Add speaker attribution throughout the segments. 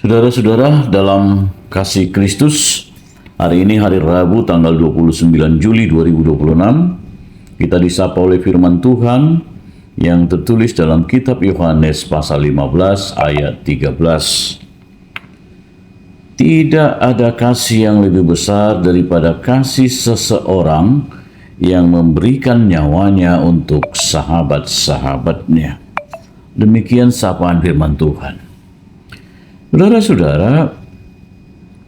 Speaker 1: Saudara-saudara dalam kasih Kristus, hari ini hari Rabu tanggal 29 Juli 2026, kita disapa oleh firman Tuhan yang tertulis dalam kitab Yohanes pasal 15 ayat 13. Tidak ada kasih yang lebih besar daripada kasih seseorang yang memberikan nyawanya untuk sahabat-sahabatnya. Demikian sapaan firman Tuhan. Saudara-saudara,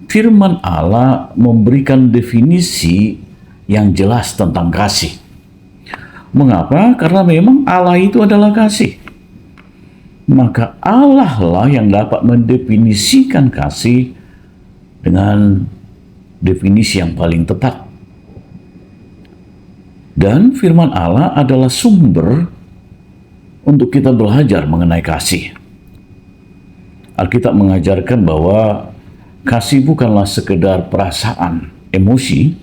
Speaker 1: firman Allah memberikan definisi yang jelas tentang kasih. Mengapa? Karena memang Allah itu adalah kasih. Maka Allah lah yang dapat mendefinisikan kasih dengan definisi yang paling tepat. Dan firman Allah adalah sumber untuk kita belajar mengenai kasih. Alkitab mengajarkan bahwa kasih bukanlah sekedar perasaan, emosi,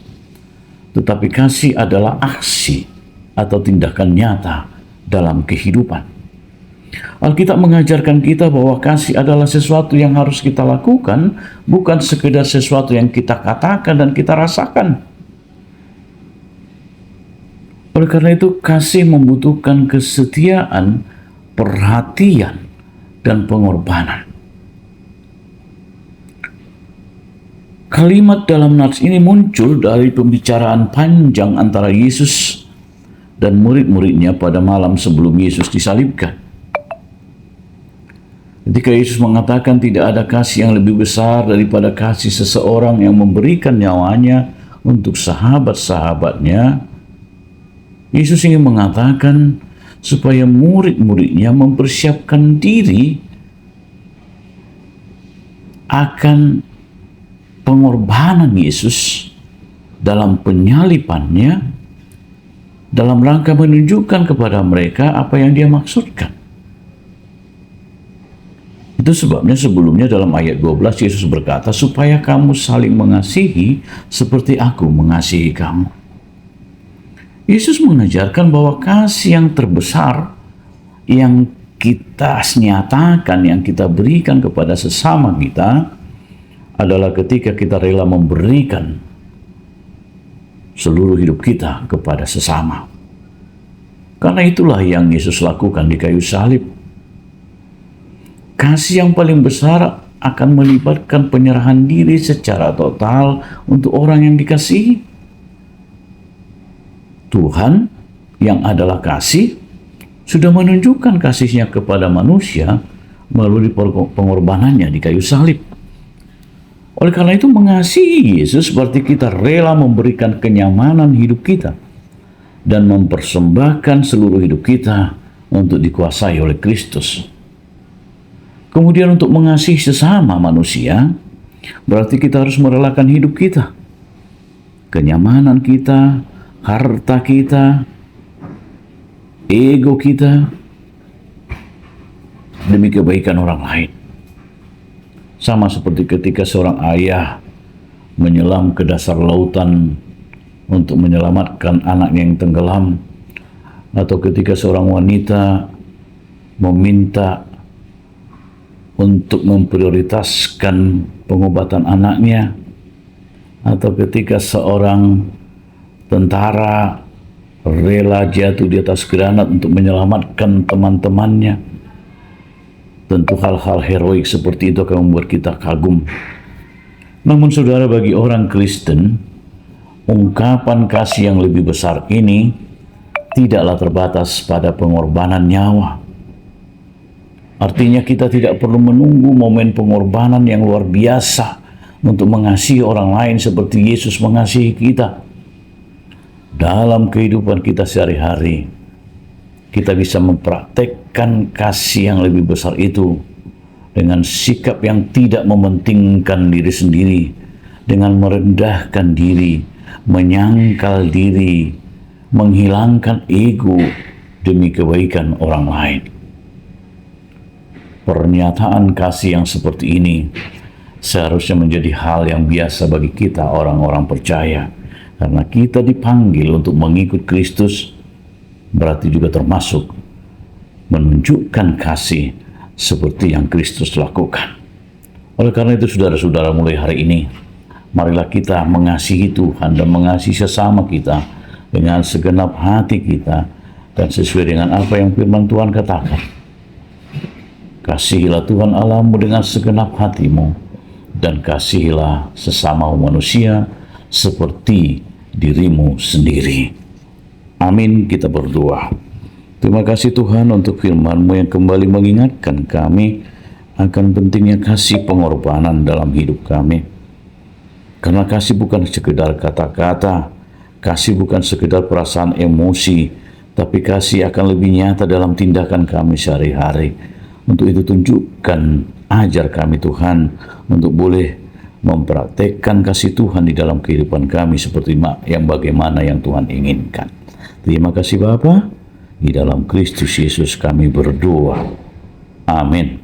Speaker 1: tetapi kasih adalah aksi atau tindakan nyata dalam kehidupan. Alkitab mengajarkan kita bahwa kasih adalah sesuatu yang harus kita lakukan, bukan sekedar sesuatu yang kita katakan dan kita rasakan. Oleh karena itu, kasih membutuhkan kesetiaan, perhatian, dan pengorbanan. Kalimat dalam nats ini muncul dari pembicaraan panjang antara Yesus dan murid-muridnya pada malam sebelum Yesus disalibkan. Ketika Yesus mengatakan tidak ada kasih yang lebih besar daripada kasih seseorang yang memberikan nyawanya untuk sahabat-sahabatnya, Yesus ingin mengatakan supaya murid-muridnya mempersiapkan diri akan pengorbanan Yesus dalam penyalibannya dalam rangka menunjukkan kepada mereka apa yang dia maksudkan. Itu sebabnya sebelumnya dalam ayat 12 Yesus berkata, supaya kamu saling mengasihi seperti aku mengasihi kamu. Yesus mengajarkan bahwa kasih yang terbesar yang kita nyatakan, yang kita berikan kepada sesama kita adalah ketika kita rela memberikan seluruh hidup kita kepada sesama. Karena itulah yang Yesus lakukan di kayu salib. Kasih yang paling besar akan melibatkan penyerahan diri secara total untuk orang yang dikasihi. Tuhan yang adalah kasih sudah menunjukkan kasihnya kepada manusia melalui pengorbanannya di kayu salib. Oleh karena itu, mengasihi Yesus berarti kita rela memberikan kenyamanan hidup kita dan mempersembahkan seluruh hidup kita untuk dikuasai oleh Kristus. Kemudian untuk mengasihi sesama manusia, berarti kita harus merelakan hidup kita, kenyamanan kita, harta kita, ego kita, demi kebaikan orang lain. Sama seperti ketika seorang ayah menyelam ke dasar lautan untuk menyelamatkan anaknya yang tenggelam, atau ketika seorang wanita meminta untuk memprioritaskan pengobatan anaknya, atau ketika seorang tentara rela jatuh di atas granat untuk menyelamatkan teman-temannya. Tentu hal-hal heroik seperti itu akan membuat kita kagum. Namun saudara, bagi orang Kristen, ungkapan kasih yang lebih besar ini tidaklah terbatas pada pengorbanan nyawa. Artinya kita tidak perlu menunggu momen pengorbanan yang luar biasa untuk mengasihi orang lain seperti Yesus mengasihi kita. Dalam kehidupan kita sehari-hari, kita bisa mempraktekkan kasih yang lebih besar itu dengan sikap yang tidak mementingkan diri sendiri, dengan merendahkan diri, menyangkal diri, menghilangkan ego demi kebaikan orang lain. Pernyataan kasih yang seperti ini seharusnya menjadi hal yang biasa bagi kita orang-orang percaya, karena kita dipanggil untuk mengikut Kristus, berarti juga termasuk menunjukkan kasih seperti yang Kristus lakukan. Oleh karena itu saudara-saudara, mulai hari ini marilah kita mengasihi Tuhan dan mengasihi sesama kita dengan segenap hati kita dan sesuai dengan apa yang firman Tuhan katakan. Kasihilah Tuhan Allahmu dengan segenap hatimu dan kasihilah sesama manusia seperti dirimu sendiri. Amin, kita berdoa. Terima kasih Tuhan untuk firman-Mu yang kembali mengingatkan kami akan pentingnya kasih pengorbanan dalam hidup kami. Karena kasih bukan sekedar kata-kata, kasih bukan sekedar perasaan emosi, tapi kasih akan lebih nyata dalam tindakan kami sehari-hari. Untuk itu tunjukkan, ajar kami Tuhan, untuk boleh mempraktekkan kasih Tuhan di dalam kehidupan kami seperti yang bagaimana yang Tuhan inginkan. Terima kasih Bapa, di dalam Kristus Yesus kami berdoa. Amin.